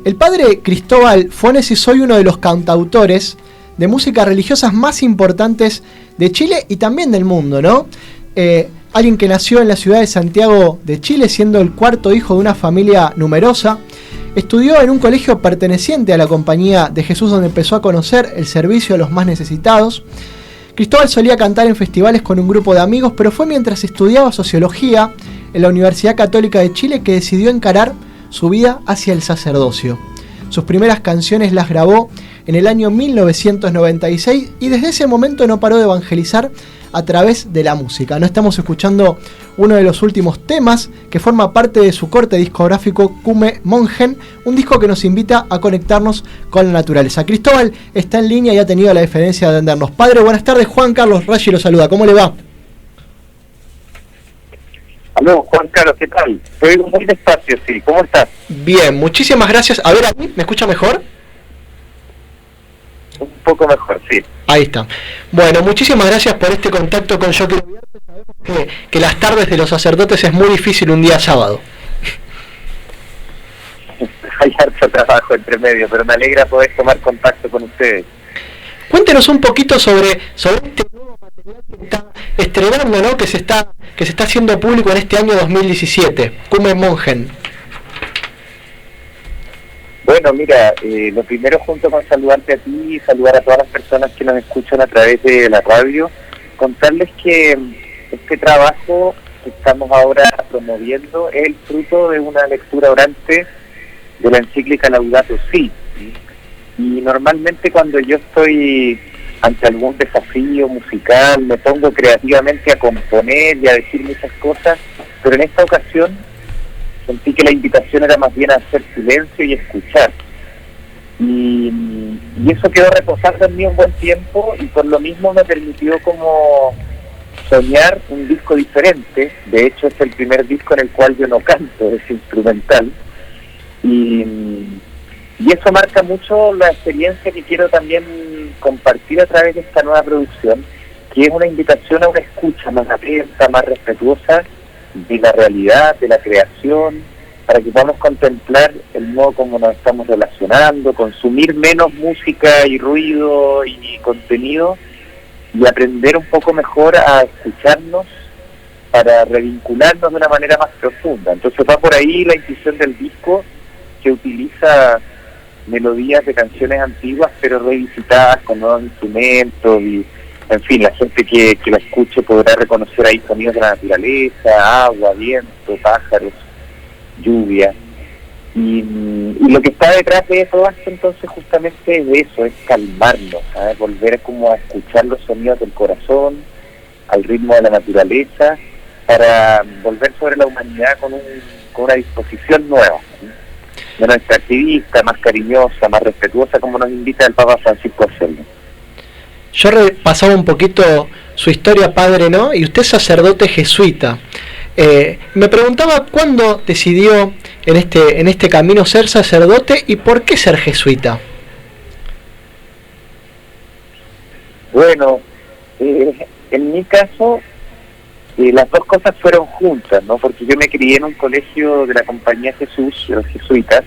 El padre Cristóbal Funes hoy uno de los cantautores de música religiosas más importantes de Chile y también del mundo, ¿no? Alguien que nació en la ciudad de Santiago de Chile, siendo el cuarto hijo de una familia numerosa. Estudió en un colegio perteneciente a la Compañía de Jesús, donde empezó a conocer el servicio a los más necesitados. Cristóbal solía cantar en festivales con un grupo de amigos, pero fue mientras estudiaba sociología en la Universidad Católica de Chile que decidió encarar su vida hacia el sacerdocio. Sus primeras canciones las grabó en el año 1996 y desde ese momento no paró de evangelizar a través de la música. No estamos escuchando uno de los últimos temas que forma parte de su corte discográfico Kume Mongen, un disco que nos invita a conectarnos con la naturaleza. Cristóbal está en línea y ha tenido la deferencia de atendernos. Padre, buenas tardes. Juan Carlos Raggi lo saluda. ¿Cómo le va? Aló, Juan Carlos, ¿qué tal? Te oigo muy despacio, sí. ¿Cómo estás? Bien, muchísimas gracias. A ver, ¿a mí me escucha mejor? Un poco mejor, sí. Ahí está. Bueno, muchísimas gracias por este contacto con Yo Quiero Verte. Sabemos que las tardes de los sacerdotes es muy difícil un día sábado. Hay harto trabajo entre medio, pero me alegra poder tomar contacto con ustedes. Cuéntenos un poquito sobre este nuevo material que está estrenando, ¿no? Que se está haciendo público en este año 2017, Kume Mongen. Bueno, mira, lo primero, junto con saludarte a ti y saludar a todas las personas que nos escuchan a través de la radio, contarles que este trabajo que estamos ahora promoviendo es el fruto de una lectura orante de la encíclica Laudato Si. Y normalmente cuando yo estoy ante algún desafío musical, me pongo creativamente a componer y a decir muchas cosas, pero en esta ocasión sentí que la invitación era más bien a hacer silencio y escuchar. Y eso quedó reposando en mí un buen tiempo y por lo mismo me permitió como soñar un disco diferente. De hecho es el primer disco en el cual yo no canto, es instrumental. Y eso marca mucho la experiencia que quiero también compartir a través de esta nueva producción, que es una invitación a una escucha más atenta, más respetuosa de la realidad, de la creación, para que podamos contemplar el modo como nos estamos relacionando, consumir menos música y ruido y contenido y aprender un poco mejor a escucharnos para revincularnos de una manera más profunda. Entonces va por ahí la intuición del disco, que utiliza melodías de canciones antiguas pero revisitadas con nuevos instrumentos y en fin, la gente que la escuche podrá reconocer ahí sonidos de la naturaleza, agua, viento, pájaros, lluvia. Y lo que está detrás de todo esto entonces justamente es eso, es calmarnos, ¿sabes? Volver como a escuchar los sonidos del corazón, al ritmo de la naturaleza, para volver sobre la humanidad con una disposición nueva, ¿sí? Menos extractivista, más cariñosa, más respetuosa, como nos invita el Papa Francisco a hacerlo. Yo repasaba un poquito su historia, padre, ¿no? Y usted es sacerdote jesuita. Me preguntaba cuándo decidió en este camino ser sacerdote y por qué ser jesuita. Bueno, en mi caso, las dos cosas fueron juntas, ¿no? Porque yo me crié en un colegio de la Compañía Jesús, de los jesuitas,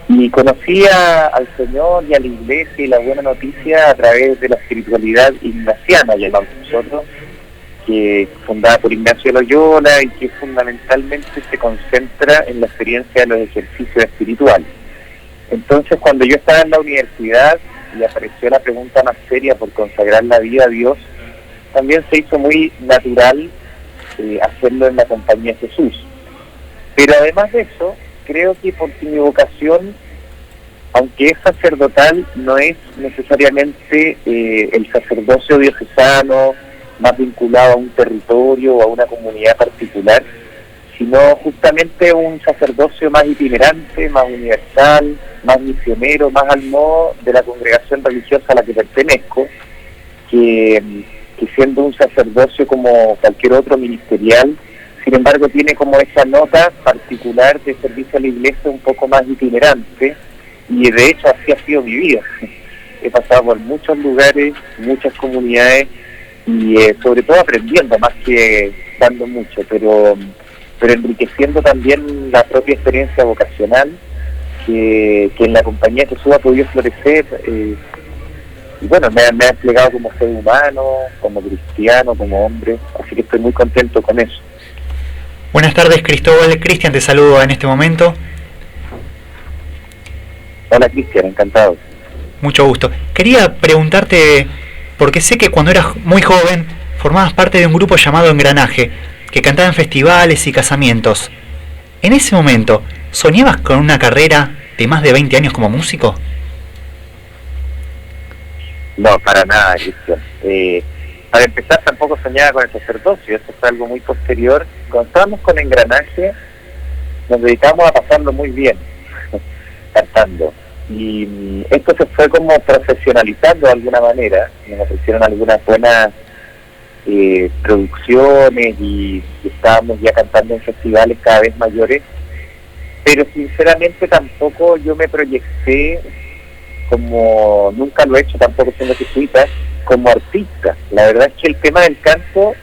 y conocía al Señor y a la Iglesia y la buena noticia a través de la espiritualidad ignaciana, llamamos nosotros, que fundada por Ignacio de Loyola y que fundamentalmente se concentra en la experiencia de los ejercicios espirituales. Entonces, cuando yo estaba en la universidad y apareció la pregunta más seria por consagrar la vida a Dios, también se hizo muy natural hacerlo en la Compañía de Jesús. Pero además de eso, creo que porque mi vocación, aunque es sacerdotal, no es necesariamente el sacerdocio diocesano, más vinculado a un territorio o a una comunidad particular, sino justamente un sacerdocio más itinerante, más universal, más misionero, más al modo de la congregación religiosa a la que pertenezco, que siendo un sacerdocio como cualquier otro ministerial, sin embargo tiene como esa nota particular de servicio a la Iglesia un poco más itinerante, y de hecho así ha sido mi vida. He pasado por muchos lugares, muchas comunidades, y sobre todo aprendiendo más que dando mucho, pero enriqueciendo también la propia experiencia vocacional, que en la compañía de Jesús ha podido florecer. Y bueno, me ha desplegado como ser humano, como cristiano, como hombre, así que estoy muy contento con eso. Buenas tardes, Cristóbal. Cristian te saludo en este momento. Hola, Cristian, encantado. Mucho gusto. Quería preguntarte, porque sé que cuando eras muy joven formabas parte de un grupo llamado Engranaje, que cantaba en festivales y casamientos. En ese momento, ¿soñabas con una carrera de más de 20 años como músico? No, para nada, Cristian. Para empezar, tampoco soñaba con el sacerdocio, eso fue algo muy posterior. Cuando estábamos con Engranaje, nos dedicamos a pasarlo muy bien, cantando. Y esto se fue como profesionalizando de alguna manera. Nos ofrecieron algunas buenas producciones y estábamos ya cantando en festivales cada vez mayores. Pero sinceramente tampoco yo me proyecté, como nunca lo he hecho tampoco siendo jesuita, como artista. La verdad es que el tema del canto,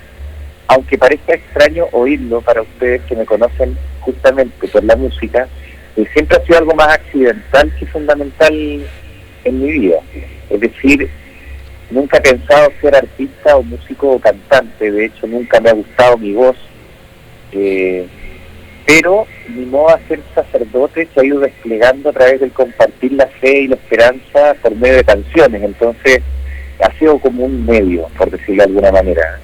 aunque parezca extraño oírlo para ustedes que me conocen justamente por la música, siempre ha sido algo más accidental que fundamental en mi vida. Es decir, nunca he pensado ser artista o músico o cantante, de hecho nunca me ha gustado mi voz, pero mi modo de ser sacerdote se ha ido desplegando a través del compartir la fe y la esperanza por medio de canciones. Entonces ha sido como un medio, por decirlo de alguna manera.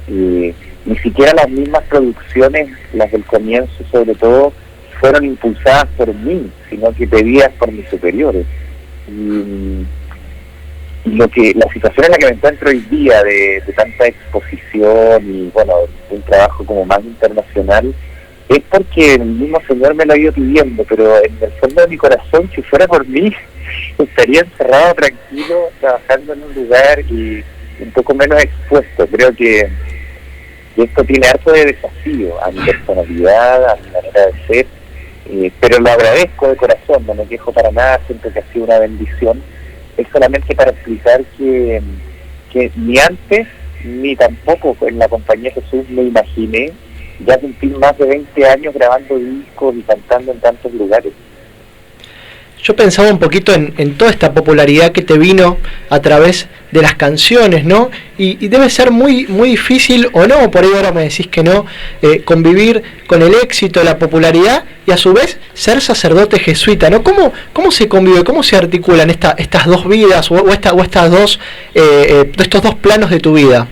Ni siquiera las mismas producciones, las del comienzo sobre todo, fueron impulsadas por mí, sino que pedidas por mis superiores. Y la situación en la que me encuentro hoy día de tanta exposición y bueno, un trabajo como más internacional, es porque el mismo Señor me lo ha ido pidiendo, pero en el fondo de mi corazón, si fuera por mí, estaría encerrado, tranquilo, trabajando en un lugar y un poco menos expuesto. Creo que esto tiene harto de desafío a mi personalidad, a mi manera de ser, pero lo agradezco de corazón, no me quejo para nada, siento que ha sido una bendición. Es solamente para explicar que ni antes ni tampoco en la compañía Jesús me imaginé ya cumplir más de 20 años grabando discos y cantando en tantos lugares. Yo pensaba un poquito en toda esta popularidad que te vino a través de las canciones, ¿no? Y debe ser muy muy difícil, o no, por ahí ahora me decís que no, convivir con el éxito, la popularidad y a su vez ser sacerdote jesuita, ¿no? ¿Cómo se convive, cómo se articulan estas dos vidas o estas dos, estos dos planos de tu vida?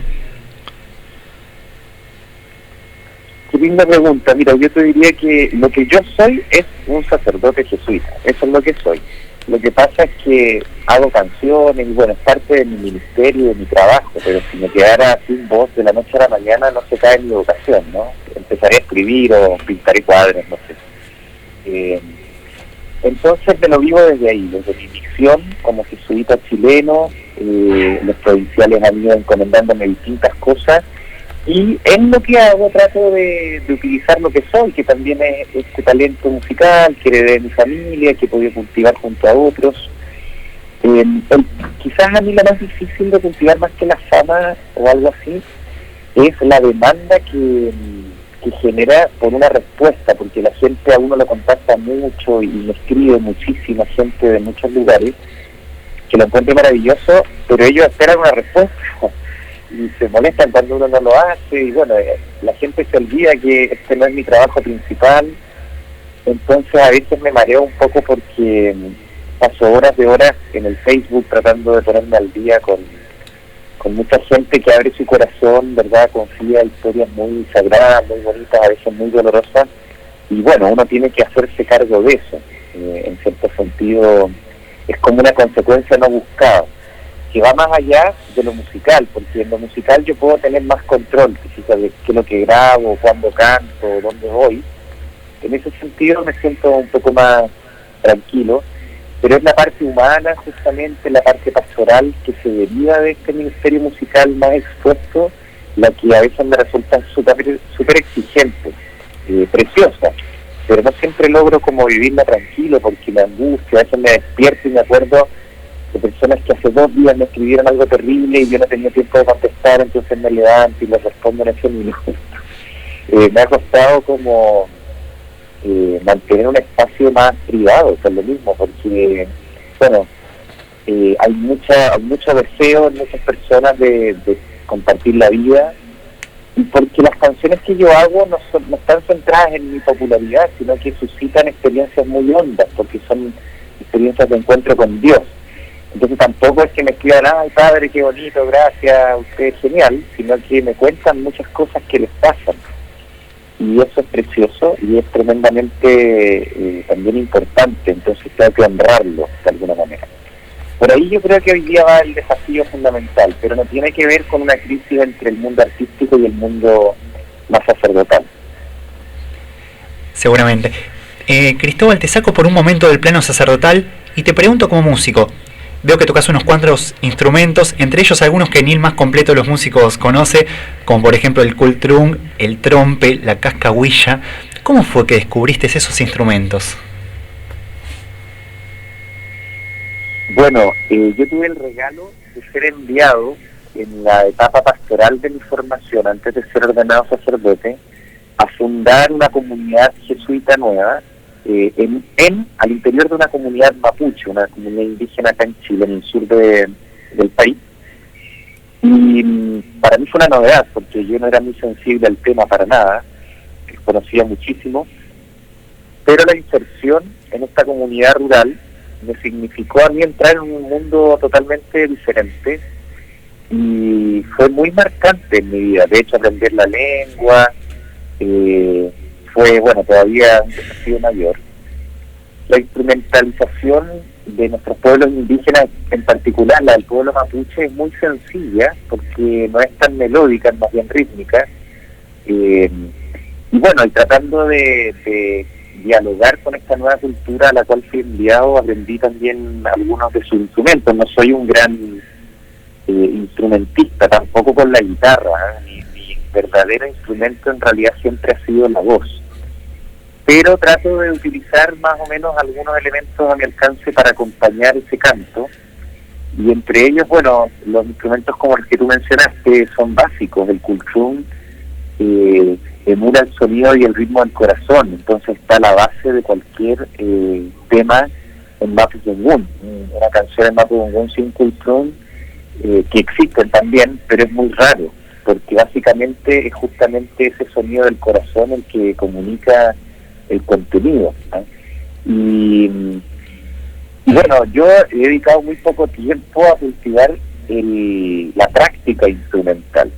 Qué linda pregunta. Mira, yo te diría que lo que yo soy es un sacerdote jesuita, eso es lo que soy. Lo que pasa es que hago canciones y bueno, es parte de mi ministerio, de mi trabajo, pero si me quedara sin voz de la noche a la mañana no se cae mi vocación, ¿no? Empezaré a escribir o pintaré cuadros, no sé. Entonces me lo vivo desde ahí, desde mi misión como jesuita chileno. Los provinciales han ido encomendándome distintas cosas y en lo que hago trato de utilizar lo que soy, que también es este talento musical que heredé de mi familia, que he podido cultivar junto a otros. Quizás a mí lo más difícil de cultivar, más que la fama o algo así, es la demanda que genera por una respuesta, porque la gente a uno lo contacta mucho y me escribe muchísima gente de muchos lugares que lo encuentro maravilloso, pero ellos esperan una respuesta y se molestan cuando uno no lo hace, y bueno, la gente se olvida que este no es mi trabajo principal. Entonces a veces me mareo un poco porque paso horas de horas en el Facebook tratando de ponerme al día con mucha gente que abre su corazón, ¿verdad? Confía historias muy sagradas, muy bonitas, a veces muy dolorosas, y bueno, uno tiene que hacerse cargo de eso. En cierto sentido es como una consecuencia no buscada, que va más allá de lo musical, porque en lo musical yo puedo tener más control, quizás de qué es lo que grabo, cuándo canto, dónde voy. En ese sentido me siento un poco más tranquilo, pero es la parte humana, justamente la parte pastoral que se deriva de este ministerio musical más expuesto, la que a veces me resulta súper exigente, preciosa, pero no siempre logro como vivirla tranquilo, porque me angustia, a veces me despierto y me acuerdo de personas que hace 2 días me escribieron algo terrible y yo no tenía tiempo de contestar, entonces me levanto y les respondo en ese minuto. Me ha costado como mantener un espacio más privado, por lo mismo, porque, bueno, hay mucho deseo en muchas personas de compartir la vida, y porque las canciones que yo hago no están centradas en mi popularidad, sino que suscitan experiencias muy hondas, porque son experiencias de encuentro con Dios. Entonces tampoco es que me escriban, ay padre, qué bonito, gracias, usted es genial, sino que me cuentan muchas cosas que les pasan. Y eso es precioso y es tremendamente también importante, entonces tengo que honrarlo de alguna manera. Por ahí yo creo que hoy día va el desafío fundamental, pero no tiene que ver con una crisis entre el mundo artístico y el mundo más sacerdotal. Seguramente. Cristóbal, te saco por un momento del plano sacerdotal y te pregunto como músico. Veo que tocas unos cuantos instrumentos, entre ellos algunos que ni el más completo de los músicos conoce, como por ejemplo el kultrung, el trompe, la cascahuilla. ¿Cómo fue que descubriste esos instrumentos? Bueno, yo tuve el regalo de ser enviado en la etapa pastoral de mi formación, antes de ser ordenado sacerdote, a fundar una comunidad jesuita nueva al interior de una comunidad mapuche, una comunidad indígena acá en Chile, en el sur del país. Y para mí fue una novedad, porque yo no era muy sensible al tema para nada, conocía muchísimo, pero la inserción en esta comunidad rural me significó a mí entrar en un mundo totalmente diferente y fue muy marcante en mi vida. De hecho, aprender la lengua fue, bueno, todavía un desafío mayor. La instrumentalización de nuestros pueblos indígenas, en particular la del pueblo mapuche, es muy sencilla porque no es tan melódica, es más bien rítmica. Y bueno, y tratando de dialogar con esta nueva cultura a la cual fui enviado, aprendí también algunos de sus instrumentos. No soy un gran instrumentista, tampoco con la guitarra, mi verdadero instrumento en realidad siempre ha sido la voz, pero trato de utilizar más o menos algunos elementos a mi alcance para acompañar ese canto, y entre ellos, bueno, los instrumentos como los que tú mencionaste son básicos. El kultrung emula el sonido y el ritmo del corazón, entonces está a la base de cualquier tema en Mapudungun. Una canción en Mapudungun sin kultrung, que existen también, pero es muy raro, porque básicamente es justamente ese sonido del corazón el que comunica el contenido, ¿no? Y bueno, yo he dedicado muy poco tiempo a cultivar la práctica instrumental.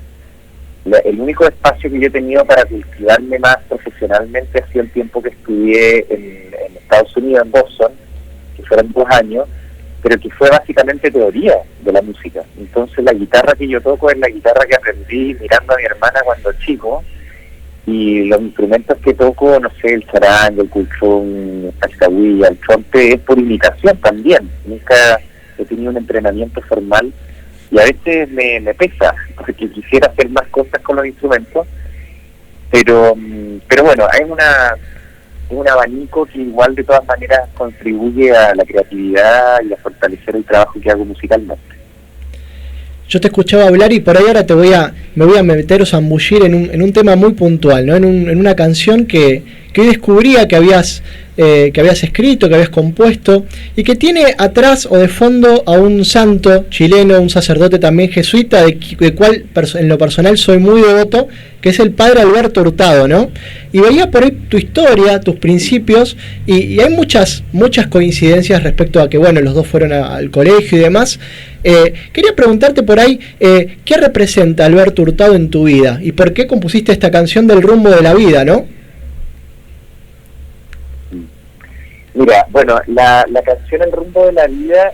El único espacio que yo he tenido para cultivarme más profesionalmente ha sido el tiempo que estudié en Estados Unidos, en Boston, que fueron 2 años, pero que fue básicamente teoría de la música. Entonces la guitarra que yo toco es la guitarra que aprendí mirando a mi hermana cuando chico, y los instrumentos que toco, no sé, el charango, el kultrung, el cascahuilla, el trompe, es por imitación también. Nunca he tenido un entrenamiento formal y a veces me pesa, porque quisiera hacer más cosas con los instrumentos, pero bueno, hay un abanico que igual de todas maneras contribuye a la creatividad y a fortalecer el trabajo que hago musicalmente. Yo te escuchaba hablar y por ahí ahora me voy a meter o zambullir en un tema muy puntual, ¿no? En una canción que hoy descubría que habías escrito, que habías compuesto, y que tiene atrás o de fondo a un santo chileno, un sacerdote también jesuita, de cual en lo personal soy muy devoto, que es el padre Alberto Hurtado, ¿no? Y veía por ahí tu historia, tus principios, y hay muchas coincidencias respecto a que, bueno, los dos fueron al colegio y demás. Quería preguntarte por ahí, ¿qué representa Alberto Hurtado en tu vida? ¿Y por qué compusiste esta canción del rumbo de la vida, no? Mira, bueno, la canción El rumbo de la vida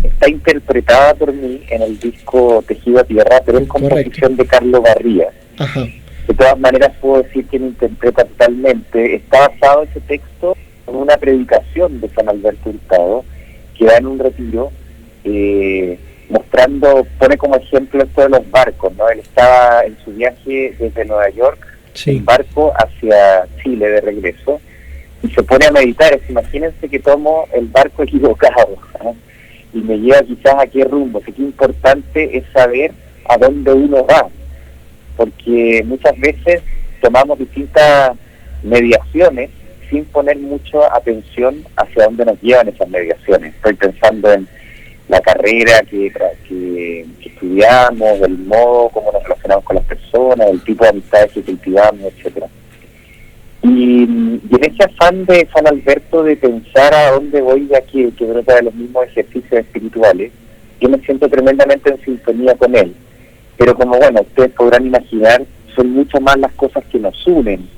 está interpretada por mí en el disco Tejido a Tierra, pero es composición de Carlos Barría. Ajá. De todas maneras puedo decir que me interpreta totalmente. Está basado ese texto en una predicación de San Alberto Hurtado, que da en un retiro, pone como ejemplo esto de los barcos, ¿no? Él estaba en su viaje desde Nueva York, en barco hacia Chile de regreso, y se pone a meditar. Imagínense que tomo el barco equivocado, ¿no? Y me lleva quizás a qué rumbo. Así que importante es saber a dónde uno va, porque muchas veces tomamos distintas mediaciones sin poner mucha atención hacia dónde nos llevan esas mediaciones. Estoy pensando en la carrera que estudiamos, el modo como nos relacionamos con las personas, el tipo de amistades que cultivamos, etcétera. Y en ese afán de San Alberto de pensar a dónde voy, ya que brota de los mismos ejercicios espirituales, yo me siento tremendamente en sintonía con él. Pero como, bueno, ustedes podrán imaginar, son mucho más las cosas que nos unen.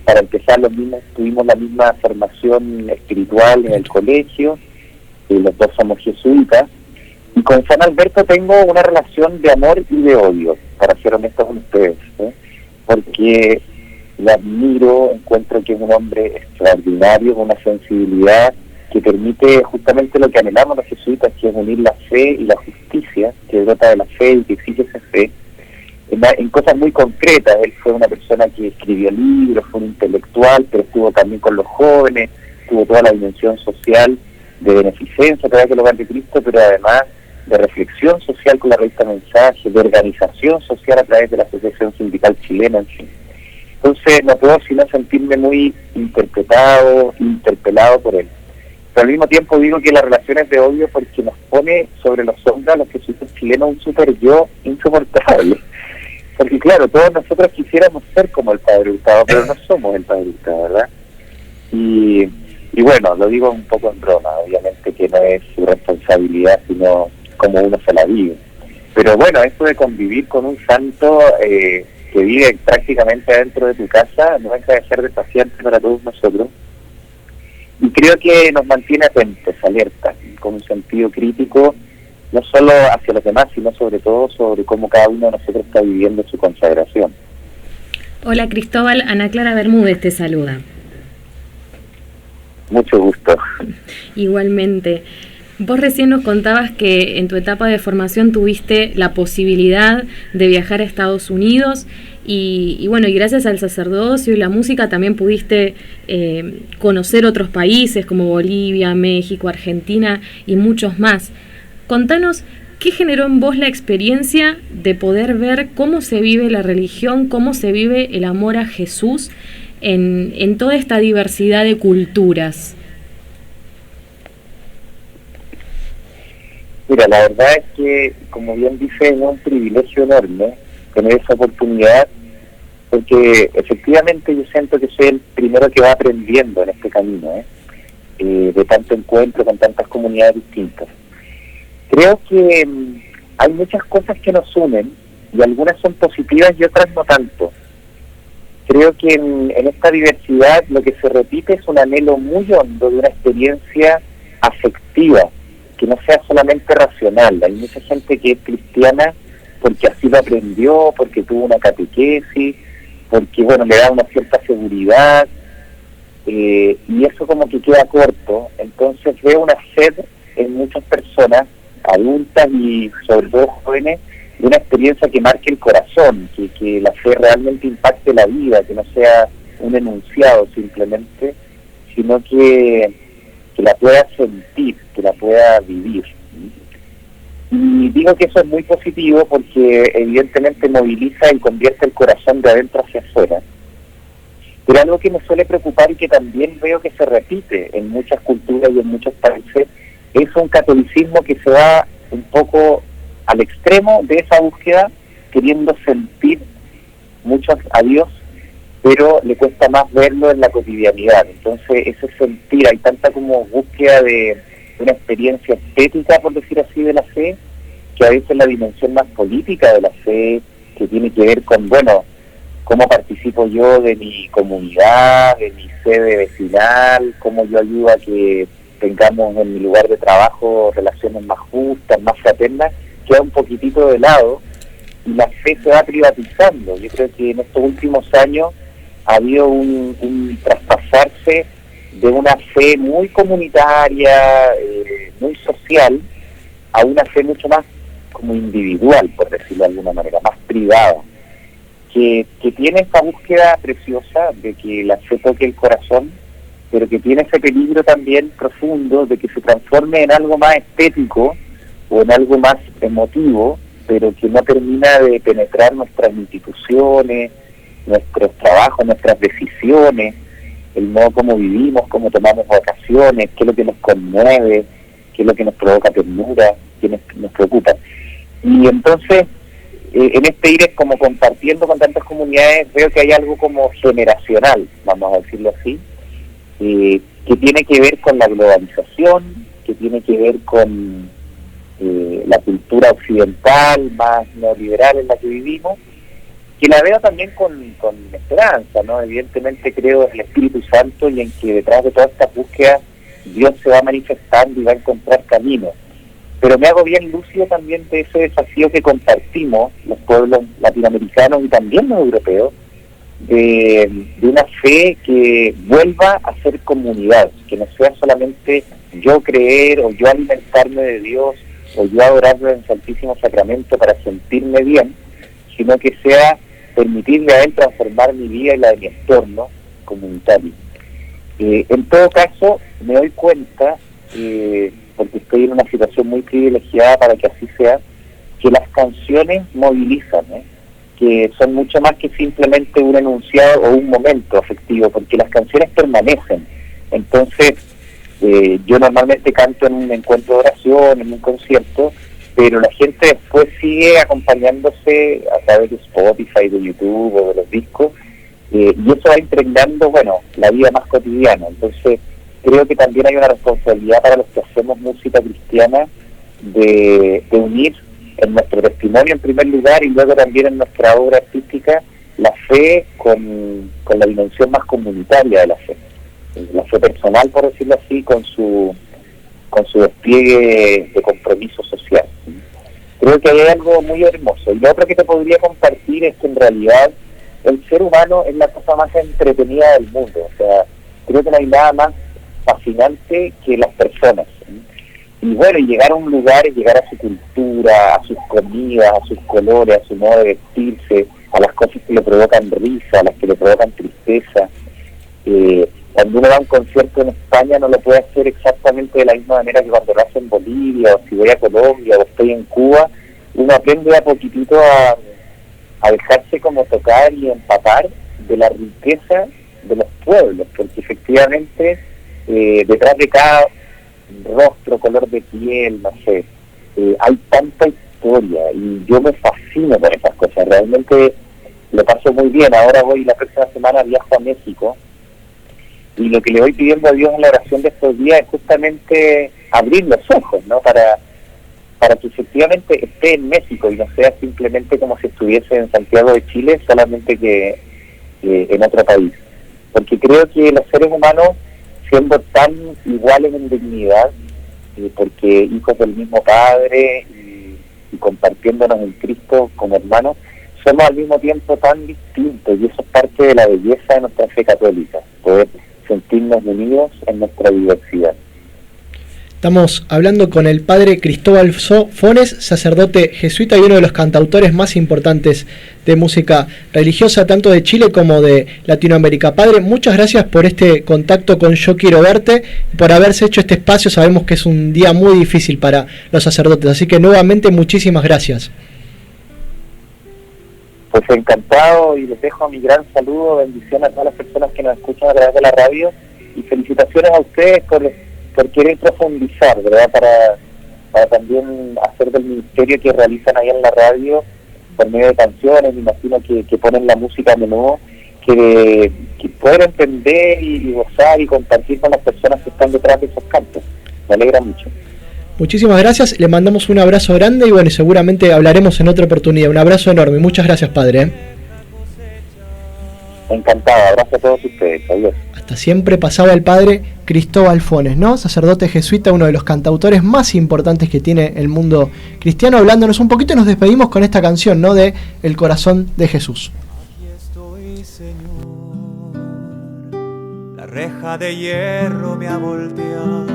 Para empezar, tuvimos la misma formación espiritual en el colegio, los dos somos jesuitas, y con San Alberto tengo una relación de amor y de odio, para ser honesto con ustedes, porque lo admiro, encuentro que es un hombre extraordinario, con una sensibilidad que permite justamente lo que anhelamos los jesuitas, que es unir la fe y la justicia, que brota de la fe y que exige esa fe, en cosas muy concretas. Él fue una persona que escribió libros, fue un intelectual, pero estuvo también con los jóvenes, tuvo toda la dimensión social de beneficencia a través del Hogar de Cristo, pero además de reflexión social con la revista Mensaje, de organización social a través de la Asociación Sindical Chilena, en fin. Entonces no puedo sino sentirme muy interpelado por él. Pero al mismo tiempo digo que las relaciones de odio porque nos pone sobre los hombros a los jesuitas chilenos un super yo insoportable. Porque claro, todos nosotros quisiéramos ser como el Padre Hurtado, pero no somos el Padre Hurtado, ¿verdad? Y bueno, lo digo un poco en broma, obviamente que no es su responsabilidad, sino como uno se la vive. Pero bueno, esto de convivir con un santo que vive prácticamente adentro de tu casa no deja de ser desafiante para todos nosotros. Y creo que nos mantiene atentos, alertas, con un sentido crítico, no solo hacia los demás, sino sobre todo sobre cómo cada uno de nosotros está viviendo su consagración. Hola Cristóbal, Ana Clara Bermúdez te saluda. Mucho gusto. Igualmente. Vos recién nos contabas que en tu etapa de formación tuviste la posibilidad de viajar a Estados Unidos y bueno, y gracias al sacerdocio y la música también pudiste conocer otros países como Bolivia, México, Argentina y muchos más. Contanos, ¿qué generó en vos la experiencia de poder ver cómo se vive la religión, cómo se vive el amor a Jesús en toda esta diversidad de culturas? Mira, la verdad es que, como bien dice, es un privilegio enorme tener esa oportunidad, porque efectivamente yo siento que soy el primero que va aprendiendo en este camino, de tanto encuentro con tantas comunidades distintas. Creo que hay muchas cosas que nos unen, y algunas son positivas y otras no tanto. Creo que en esta diversidad lo que se repite es un anhelo muy hondo de una experiencia afectiva, que no sea solamente racional. Hay mucha gente que es cristiana porque así lo aprendió, porque tuvo una catequesis, porque bueno, le da una cierta seguridad, y eso como que queda corto. Entonces veo una sed en muchas personas, adultas y sobre todo jóvenes, de una experiencia que marque el corazón, que la fe realmente impacte la vida, que no sea un enunciado simplemente, sino que la pueda sentir, que la pueda vivir. Y digo que eso es muy positivo porque evidentemente moviliza y convierte el corazón de adentro hacia afuera. Pero algo que me suele preocupar y que también veo que se repite en muchas culturas y en muchos países es un catolicismo que se va un poco al extremo de esa búsqueda, queriendo sentir mucho a Dios, pero le cuesta más verlo en la cotidianidad. Entonces ese sentir, hay tanta como búsqueda de una experiencia estética, por decir así, de la fe, que a veces la dimensión más política de la fe, que tiene que ver con, bueno, cómo participo yo de mi comunidad, de mi sede vecinal, cómo yo ayudo a que tengamos en mi lugar de trabajo relaciones más justas, más fraternas, queda un poquitito de lado y la fe se va privatizando. Yo creo que en estos últimos años ha habido un traspasarse de una fe muy comunitaria, muy social, a una fe mucho más como individual, por decirlo de alguna manera, más privada, que tiene esta búsqueda preciosa de que la fe toque el corazón, pero que tiene ese peligro también profundo de que se transforme en algo más estético o en algo más emotivo, pero que no termina de penetrar nuestras instituciones, nuestros trabajos, nuestras decisiones, el modo como vivimos, cómo tomamos vacaciones, qué es lo que nos conmueve, qué es lo que nos provoca ternura, qué nos preocupa. Y entonces, en este ir es como compartiendo con tantas comunidades, veo que hay algo como generacional, vamos a decirlo así, que tiene que ver con la globalización, que tiene que ver con la cultura occidental más neoliberal en la que vivimos, que la veo también con esperanza, ¿no? Evidentemente creo en el Espíritu Santo y en que detrás de toda esta búsqueda Dios se va manifestando y va a encontrar caminos. Pero me hago bien lúcido también de ese desafío que compartimos los pueblos latinoamericanos y también los europeos, de una fe que vuelva a ser comunidad, que no sea solamente yo creer o yo alimentarme de Dios o yo adorarlo en el Santísimo Sacramento para sentirme bien, sino que sea permitirle a Él transformar mi vida y la de mi entorno comunitario. En todo caso, me doy cuenta, porque estoy en una situación muy privilegiada para que así sea, que las canciones movilizan, que son mucho más que simplemente un enunciado o un momento afectivo, porque las canciones permanecen. Entonces, yo normalmente canto en un encuentro de oración, en un concierto, pero la gente después sigue acompañándose a través de Spotify, de YouTube o de los discos, y eso va impregnando, la vida más cotidiana. Entonces, creo que también hay una responsabilidad para los que hacemos música cristiana de unir en nuestro testimonio en primer lugar y luego también en nuestra obra artística la fe con la dimensión más comunitaria de la fe personal, por decirlo así, con su despliegue de compromiso social. Creo que hay algo muy hermoso. Y lo otro que te podría compartir es que en realidad el ser humano es la cosa más entretenida del mundo. O sea, creo que no hay nada más fascinante que las personas. Y llegar a un lugar es llegar a su cultura, a sus comidas, a sus colores, a su modo de vestirse, a las cosas que le provocan risa, a las que le provocan tristeza. Cuando uno va a un concierto en España no lo puede hacer exactamente de la misma manera que cuando lo hace en Bolivia, o si voy a Colombia, o estoy en Cuba. Uno aprende a poquitito a dejarse como tocar y empapar de la riqueza de los pueblos, porque efectivamente detrás de cada rostro, color de piel, no sé, hay tanta historia y yo me fascino por esas cosas. Realmente lo paso muy bien. Ahora la próxima semana viajo a México y lo que le voy pidiendo a Dios en la oración de estos días es justamente abrir los ojos, ¿no? Para que efectivamente esté en México y no sea simplemente como si estuviese en Santiago de Chile, solamente que en otro país. Porque creo que los seres humanos, siendo tan iguales en dignidad, porque hijos del mismo Padre y compartiéndonos en Cristo como hermanos, somos al mismo tiempo tan distintos, y eso es parte de la belleza de nuestra fe católica, poder sentirnos unidos en nuestra diversidad. Estamos hablando con el padre Cristóbal Fones, sacerdote jesuita y uno de los cantautores más importantes de música religiosa, tanto de Chile como de Latinoamérica. Padre, muchas gracias por este contacto con Yo Quiero Verte, por haberse hecho este espacio. Sabemos que es un día muy difícil para los sacerdotes, así que nuevamente muchísimas gracias. Pues encantado, y les dejo mi gran saludo, bendición a todas las personas que nos escuchan a través de la radio, y felicitaciones a ustedes por querer profundizar, ¿verdad? Para también hacer del ministerio que realizan ahí en la radio, por medio de canciones, me imagino que ponen la música a menudo, que poder entender y gozar y compartir con las personas que están detrás de esos cantos. Me alegra mucho. Muchísimas gracias, le mandamos un abrazo grande y seguramente hablaremos en otra oportunidad. Un abrazo enorme, muchas gracias, padre. Encantado, abrazo a todos ustedes, adiós. Hasta siempre. Pasaba el padre Cristóbal Fones, ¿no? Sacerdote jesuita, uno de los cantautores más importantes que tiene el mundo cristiano, hablándonos un poquito, y nos despedimos con esta canción, ¿no? De El Corazón de Jesús. Aquí estoy, Señor, la reja de hierro me ha volteado.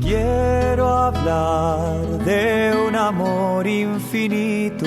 Quiero hablar de un amor infinito